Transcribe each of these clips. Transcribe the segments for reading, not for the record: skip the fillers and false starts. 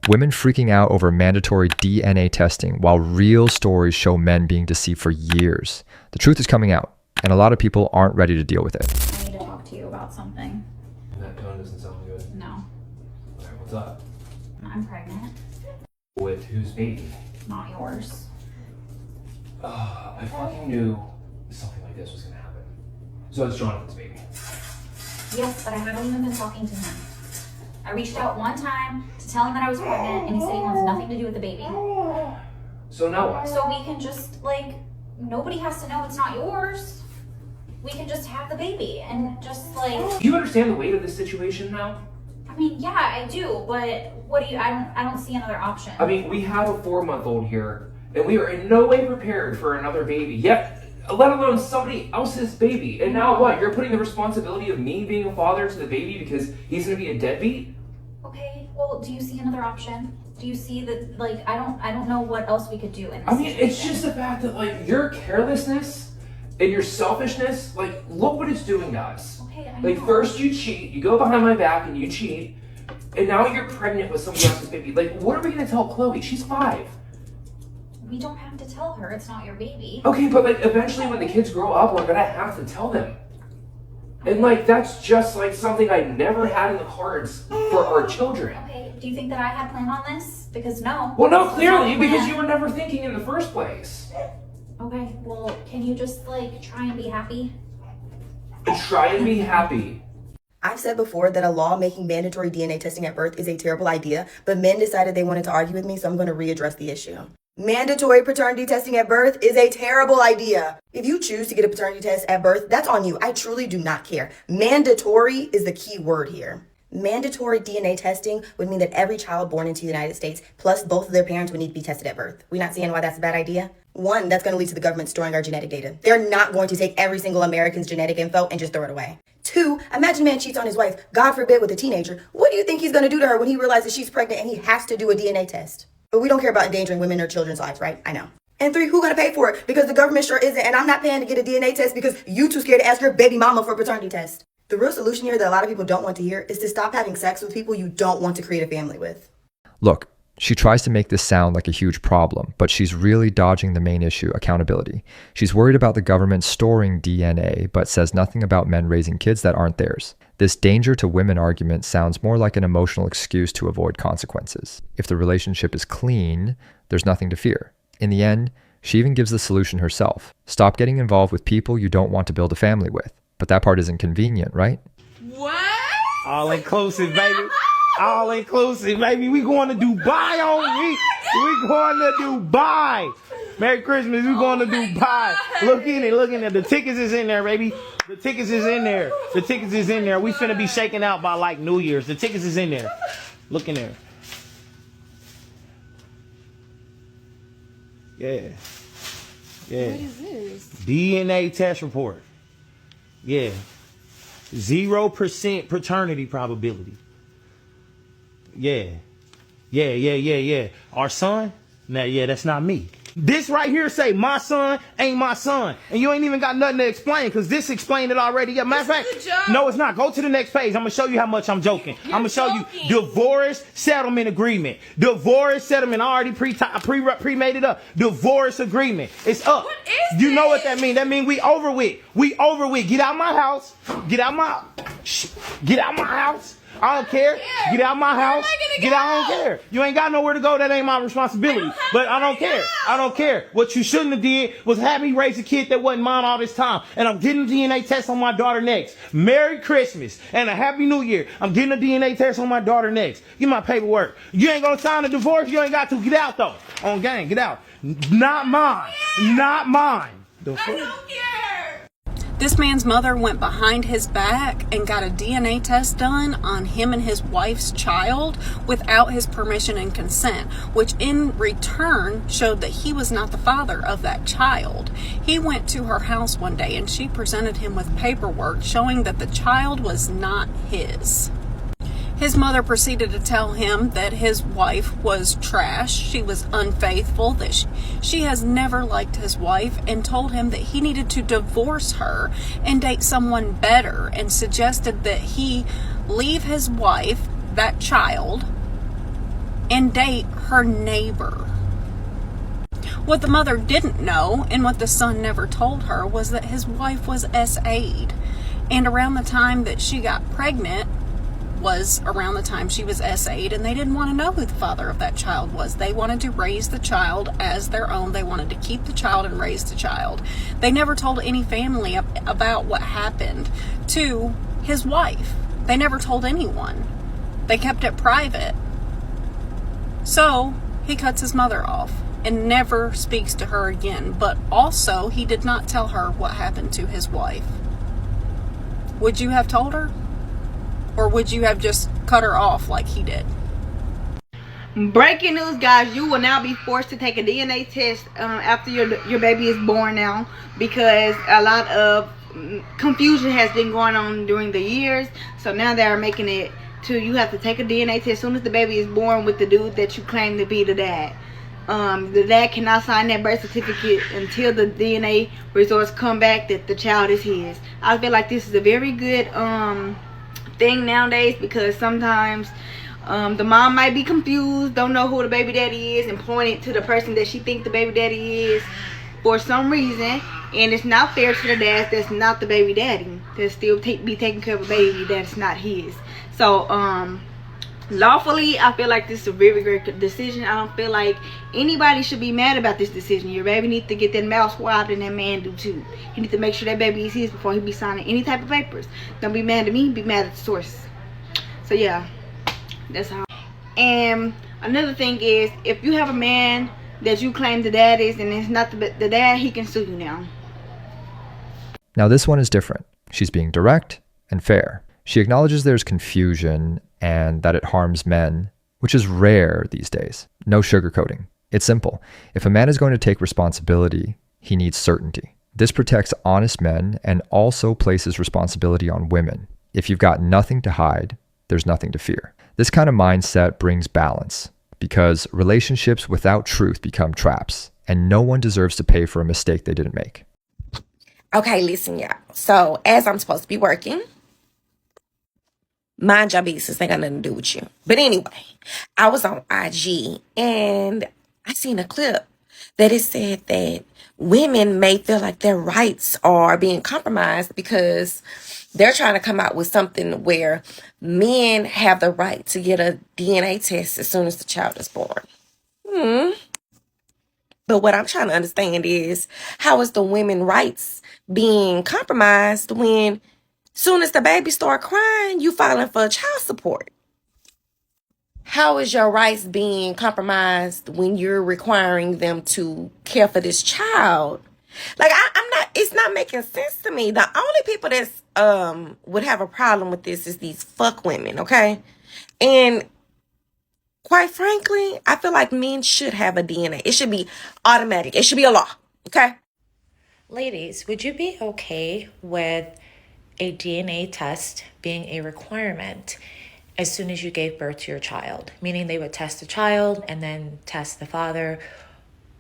Women freaking out over mandatory DNA testing while real stories show men being deceived for years. The truth is coming out, and a lot of people aren't ready to deal with it. I need to talk to you about something. That tone doesn't sound good. No. Alright, what's up? I'm pregnant. With whose baby? Not yours. I fucking knew something like this was gonna happen. So it's Jonathan's baby. Yes, but I haven't even been talking to him. I reached out one time to tell him that I was pregnant, and he said he wants nothing to do with the baby. So now what? So we can just, nobody has to know it's not yours. We can just have the baby and just, Do you understand the weight of this situation now? I mean, yeah, I do, but what do you, I don't see another option. I mean, we have a 4-month-old here, and we are in no way prepared for another baby, yet, let alone somebody else's baby. And now what? You're putting the responsibility of me being a father to the baby because he's gonna be a deadbeat? Okay, well, do you see another option? Do you see that, I don't know what else we could do in this situation. It's just the fact that, your carelessness and your selfishness, look what it's doing to us. Okay, I know. First you cheat, you go behind my back and you cheat, and now you're pregnant with somebody else's baby. What are we gonna tell Chloe? She's 5. We don't have to tell her it's not your baby. Okay, but eventually when the kids grow up, we're gonna have to tell them. And that's just something I never had in the cards for our children. Okay, do you think that I had planned on this? Because no. Well, no, clearly, because you were never thinking in the first place. Okay, well, can you just try and be happy? Try and be happy. I've said before that a law making mandatory DNA testing at birth is a terrible idea, but men decided they wanted to argue with me, so I'm going to readdress the issue. Mandatory paternity testing at birth is a terrible idea. If you choose to get a paternity test at birth, that's on you. I truly do not care. Mandatory is the key word here. Mandatory DNA testing would mean that every child born into the United States, plus both of their parents, would need to be tested at birth. We not seeing why that's a bad idea? One, that's going to lead to the government storing our genetic data. They're not going to take every single American's genetic info and just throw it away. Two, imagine a man cheats on his wife, God forbid with a teenager. What do you think he's going to do to her when he realizes she's pregnant and he has to do a DNA test? But we don't care about endangering women or children's lives, right? I know. And three, who's going to pay for it? Because the government sure isn't, and I'm not paying to get a DNA test because you too scared to ask your baby mama for a paternity test. The real solution here that a lot of people don't want to hear is to stop having sex with people you don't want to create a family with. Look, she tries to make this sound like a huge problem, but she's really dodging the main issue, accountability. She's worried about the government storing DNA, but says nothing about men raising kids that aren't theirs. This danger to women argument sounds more like an emotional excuse to avoid consequences. If the relationship is clean, there's nothing to fear. In the end, she even gives the solution herself. Stop getting involved with people you don't want to build a family with. But that part isn't convenient, right? What? All inclusive, baby. All inclusive, baby. We going to Dubai on week. We going to Dubai. Merry Christmas. We going to Dubai. Look in it. The tickets is in there, baby. The tickets is in there. The tickets is in there. We finna be shaking out by New Year's. The tickets is in there. Look in there. Yeah. What is this? DNA test report. Yeah. 0% paternity probability. Yeah. Our son? Nah, yeah, that's not me. This right here say my son ain't my son. And you ain't even got nothing to explain because this explained it already. Yeah, matter of fact, no, it's not. Go to the next page. I'm going to show you how much I'm joking. I'm going to show you divorce settlement agreement. Divorce settlement. I already pre-made it up. Divorce agreement. It's up. What is You know what that means. That means we over with. We over with. Get out my house. Get out my house. I don't care. Get out my house. Get out. I don't care. You ain't got nowhere to go. That ain't my responsibility. But I don't care. I don't care. What you shouldn't have did was have me raise a kid that wasn't mine all this time. And I'm getting a DNA test on my daughter next. Merry Christmas and a Happy New Year. I'm getting a DNA test on my daughter next. Get my paperwork. You ain't gonna sign a divorce. You ain't got to. Get out though. On gang. Get out. Not mine. Not mine. I don't care. This man's mother went behind his back and got a DNA test done on him and his wife's child without his permission and consent, which in return showed that he was not the father of that child. He went to her house one day and she presented him with paperwork showing that the child was not his. His mother proceeded to tell him that his wife was trash, she was unfaithful, that she has never liked his wife, and told him that he needed to divorce her and date someone better, and suggested that he leave his wife, that child, and date her neighbor. What the mother didn't know, and what the son never told her, was that his wife was SA'd. And around the time that she got pregnant was around the time she was SA'd, and they didn't want to know who the father of that child was. They wanted to raise the child as their own. They wanted to keep the child and raise the child. They never told any family about what happened to his wife. They never told anyone. They kept it private. So he cuts his mother off and never speaks to her again. But also, he did not tell her what happened to his wife. Would you have told her? Or would you have just cut her off like he did? Breaking news, guys. You will now be forced to take a DNA test after your baby is born now, because a lot of confusion has been going on during the years. So now they are making it to you have to take a DNA test as soon as the baby is born with the dude that you claim to be the dad. The dad cannot sign that birth certificate until the DNA results come back that the child is his. I feel like this is a very good thing nowadays, because sometimes the mom might be confused, don't know who the baby daddy is, and point it to the person that she thinks the baby daddy is for some reason. And it's not fair to the dad that's not the baby daddy, to still be taking care of a baby that's not his. So lawfully, I feel like this is a very great decision. I don't feel like anybody should be mad about this decision. Your baby needs to get that mouth swabbed, and that man do too. He needs to make sure that baby is his before he be signing any type of papers. Don't be mad at me, be mad at the source. So yeah, that's how. And another thing is, if you have a man that you claim the dad is, and it's not the dad, he can sue you now. Now this one is different. She's being direct and fair. She acknowledges there's confusion and that it harms men, which is rare these days. No sugarcoating. It's simple. If a man is going to take responsibility, he needs certainty. This protects honest men and also places responsibility on women. If you've got nothing to hide, there's nothing to fear. This kind of mindset brings balance, because relationships without truth become traps, and no one deserves to pay for a mistake they didn't make. Okay, listen, y'all. So, as I'm supposed to be working, mind your business, ain't got nothing to do with you. But anyway, I was on IG and I seen a clip that it said that women may feel like their rights are being compromised because they're trying to come out with something where men have the right to get a DNA test as soon as the child is born. But what I'm trying to understand is, how is the women's rights being compromised when soon as the baby start crying, you filing for child support? How is your rights being compromised when you're requiring them to care for this child? Like, I'm not, it's not making sense to me. The only people that's would have a problem with this is these fuck women, okay? And quite frankly, I feel like men should have a DNA. It should be automatic. It should be a law, okay? Ladies, would you be okay with a DNA test being a requirement as soon as you gave birth to your child? Meaning they would test the child and then test the father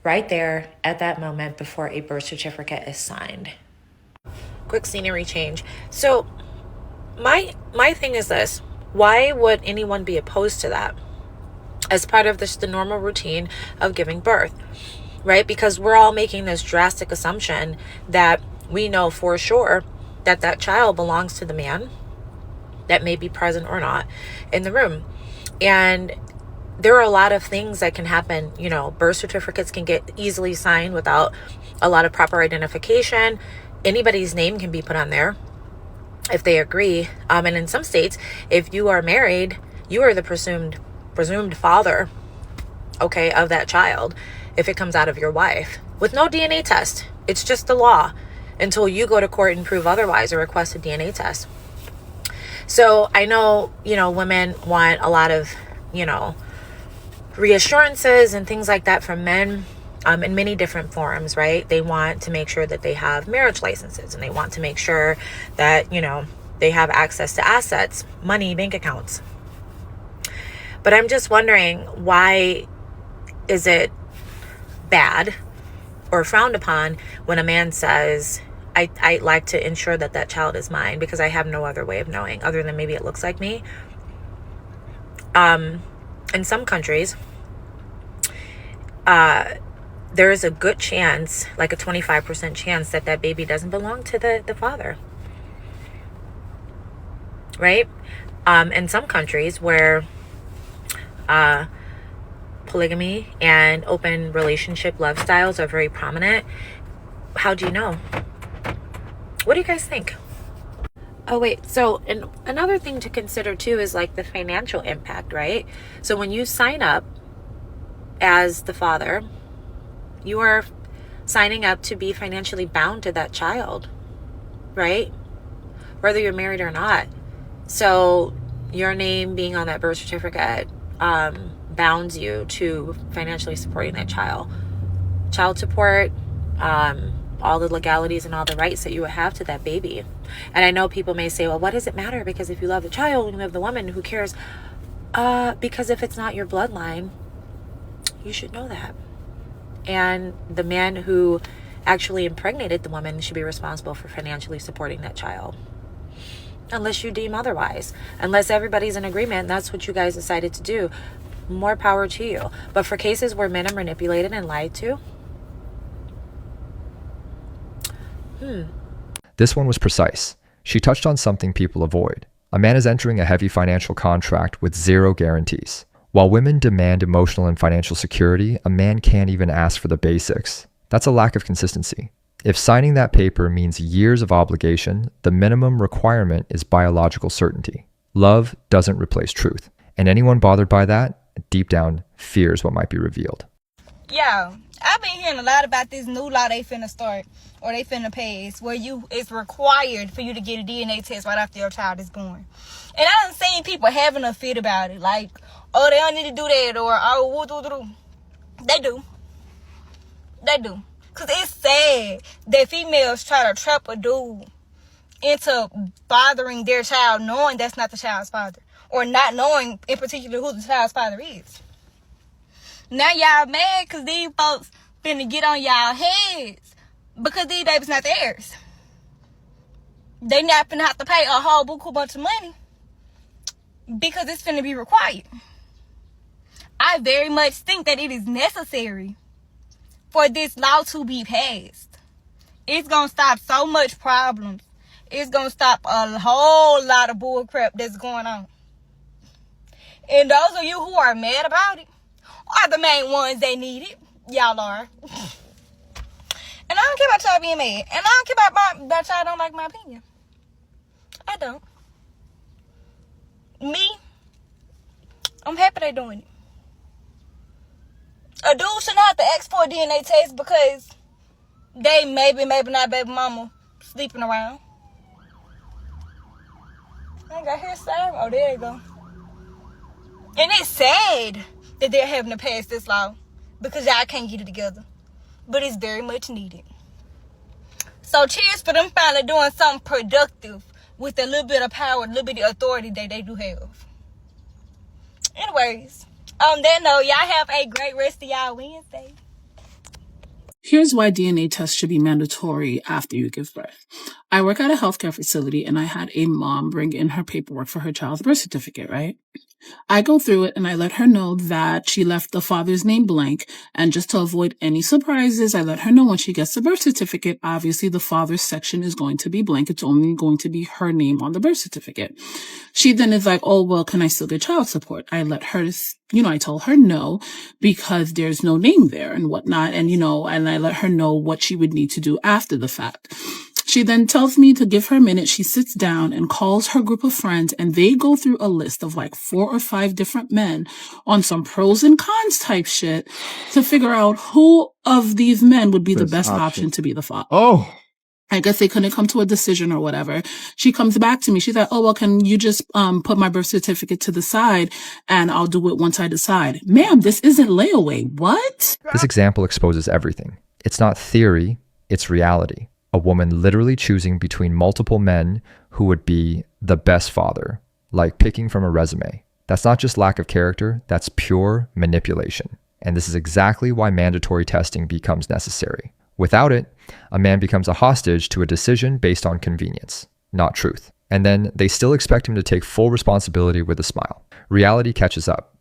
right there at that moment before a birth certificate is signed. Quick scenery change. So my thing is this: why would anyone be opposed to that as part of the normal routine of giving birth, right? Because we're all making this drastic assumption that we know for sure that that child belongs to the man that may be present or not in the room. And there are a lot of things that can happen. You know, birth certificates can get easily signed without a lot of proper identification. Anybody's name can be put on there if they agree. And in some states, if you are married, you are the presumed father, okay, of that child if it comes out of your wife with no DNA test. It's just the law until you go to court and prove otherwise or request a DNA test. So I know, you know, women want a lot of, you know, reassurances and things like that from men in many different forms, right? They want to make sure that they have marriage licenses, and they want to make sure that, you know, they have access to assets, money, bank accounts. But I'm just wondering, why is it bad or frowned upon when a man says, I like to ensure that that child is mine because I have no other way of knowing other than maybe it looks like me. in some countries, there is a good chance, like a 25% chance, that that baby doesn't belong to the father. Right? In some countries where polygamy and open relationship love styles are very prominent, how do you know? What do you guys think? Oh, wait. So another thing to consider too is like the financial impact, right? So when you sign up as the father, you are signing up to be financially bound to that child, right? Whether you're married or not. So your name being on that birth certificate bounds you to financially supporting that child. Child support, all the legalities and all the rights that you would have to that baby. And I know people may say, well, what does it matter? Because if you love the child and you love the woman, who cares? Because if it's not your bloodline, you should know that. And the man who actually impregnated the woman should be responsible for financially supporting that child. Unless you deem otherwise. Unless everybody's in agreement, that's what you guys decided to do. More power to you. But for cases where men are manipulated and lied to, This one was precise. She touched on something people avoid. A man is entering a heavy financial contract with zero guarantees. While women demand emotional and financial security, a man can't even ask for the basics. That's a lack of consistency. If signing that paper means years of obligation, the minimum requirement is biological certainty. Love doesn't replace truth. And anyone bothered by that, deep down, fears what might be revealed. Yo, I've been hearing a lot about this new law they finna start, or they finna pass, where it's required for you to get a DNA test right after your child is born. And I done seen people having a fit about it, like, oh, they don't need to do that, or oh, they do. They do. Because it's sad that females try to trap a dude into bothering their child knowing that's not the child's father, or not knowing in particular who the child's father is. Now y'all mad because these folks finna get on y'all heads because these babies not theirs. They not finna have to pay a whole bunch of money because it's finna be required. I very much think that it is necessary for this law to be passed. It's gonna stop so much problems. It's gonna stop a whole lot of bull crap that's going on. And those of you who are mad about it are the main ones that need it. Y'all are. And I don't care about y'all being mad. And I don't care about y'all don't like my opinion. I don't. Me, I'm happy they doing it. A dude shouldn't have to ask for a DNA test because they maybe not baby mama sleeping around. I ain't got hair side. Oh, there you go. And it's sad that they're having to pass this law because y'all can't get it together. But it's very much needed. So cheers for them finally doing something productive with a little bit of power, a little bit of authority that they do have. Anyways, on that note, y'all have a great rest of y'all Wednesday. Here's why DNA tests should be mandatory after you give birth. I work at a healthcare facility and I had a mom bring in her paperwork for her child's birth certificate, right? I go through it and I let her know that she left the father's name blank. And just to avoid any surprises, I let her know when she gets the birth certificate, obviously the father's section is going to be blank. It's only going to be her name on the birth certificate. She then is like, oh, well, can I still get child support? I let her, I told her no, because there's no name there and whatnot. And, and I let her know what she would need to do after the fact. She then tells me to give her a minute. She sits down and calls her group of friends, and they go through a list of like 4 or 5 different men on some pros and cons type shit to figure out who of these men would be the best option to be the father. Oh. I guess they couldn't come to a decision or whatever. She comes back to me. She's like, oh, well, can you just put my birth certificate to the side and I'll do it once I decide. Ma'am, this isn't layaway. What? This example exposes everything. It's not theory, it's reality. A woman literally choosing between multiple men who would be the best father, like picking from a resume. That's not just lack of character, that's pure manipulation. And this is exactly why mandatory testing becomes necessary. Without it, a man becomes a hostage to a decision based on convenience, not truth. And then they still expect him to take full responsibility with a smile. Reality catches up.